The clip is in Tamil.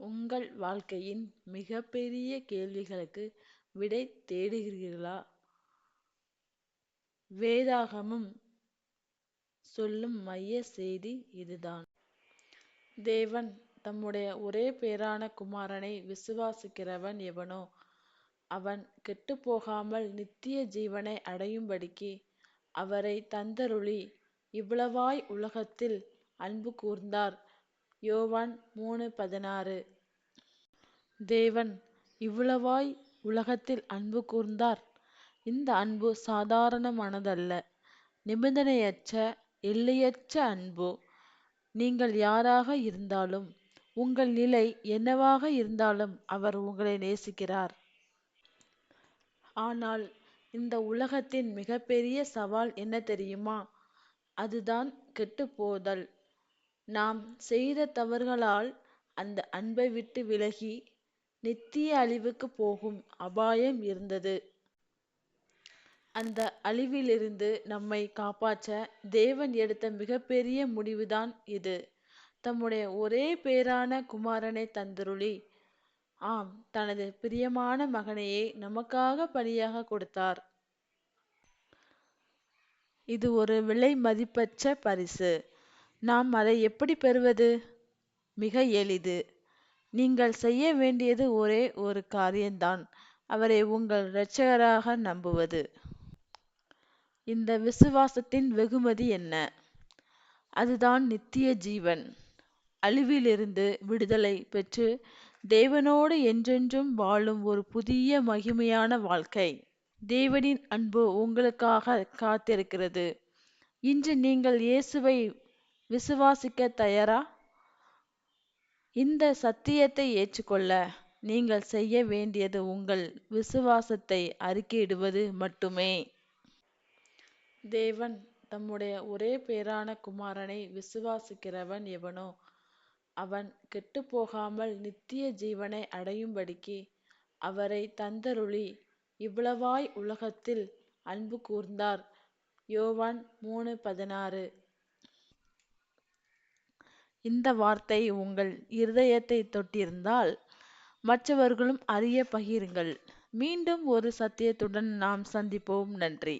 உங்கள் வாழ்க்கையின் மிகப்பெரிய கேள்விகளுக்கு விடை தேடுகிறீர்களா? வேதாகமம் சொல்லும் மைய செய்தி இதுதான். தேவன் தம்முடைய ஒரே பேரான குமாரனை விசுவாசிக்கிறவன் எவனோ அவன் கெட்டுப்போகாமல் நித்திய ஜீவனை அடையும்படிக்கு அவரை தந்தருளி இவ்வளவாய் உலகத்தில் அன்பு கூர்ந்தார். யோவான் 3:16. தேவன் இவ்வளவாய் உலகத்தில் அன்பு கூர்ந்தார். இந்த அன்பு சாதாரணமானதல்ல, நிபந்தனையற்ற எல்லையற்ற அன்பு. நீங்கள் யாராக இருந்தாலும், உங்கள் நிலை என்னவாக இருந்தாலும் அவர் உங்களை நேசிக்கிறார். ஆனால் இந்த உலகத்தின் மிகப்பெரிய சவால் என்ன தெரியுமா? அதுதான் கெட்டுப்போதல். நாம் செய்த தவறுகளால் அந்த அன்பை விட்டு விலகி நித்திய அழிவுக்கு போகும் அபாயம் இருந்தது. அந்த அழிவிலிருந்து நம்மை காப்பாற்ற தேவன் எடுத்த மிகப்பெரிய முடிவுதான் இது. தம்முடைய ஒரே பேரான குமாரனை தந்தருளி, ஆம், தனது பிரியமான மகனையே நமக்காக பலியாக கொடுத்தார். இது ஒரு விலை மதிப்பற்ற பரிசு. நாம் அதை எப்படி பெறுவது? மிக எளிது. நீங்கள் செய்ய வேண்டியது ஒரே ஒரு காரியம்தான், அவரை உங்கள் இரட்சகராக நம்புவது. இந்த விசுவாசத்தின் வெகுமதி என்ன? அதுதான் நித்திய ஜீவன். அழிவிலிருந்து விடுதலை பெற்று தேவனோடு என்றென்றும் வாழும் ஒரு புதிய மகிமையான வாழ்க்கை. தேவனின் அன்பு உங்களுக்காக காத்திருக்கிறது. இன்று நீங்கள் இயேசுவை விசுவாசிக்க தயாரா? இந்த சத்தியத்தை ஏற்றுக்கொள்ள நீங்கள் செய்ய வேண்டியது உங்கள் விசுவாசத்தை அறிக்கையிடுவது மட்டுமே. தேவன் தம்முடைய ஒரே பேரான குமாரனை விசுவாசிக்கிறவன் எவனோ அவன் கெட்டுப்போகாமல் நித்திய ஜீவனை அடையும்படிக்கு அவரை தந்தருளி இவ்வளவாய் உலகத்தில் அன்பு கூர்ந்தார். யோவான் 3:16. இந்த வார்த்தை உங்கள் இருதயத்தை தொட்டிருந்தால் மற்றவர்களும் அறிய பகிருங்கள். மீண்டும் ஒரு சத்தியத்துடன் நாம் சந்திப்போம். நன்றி.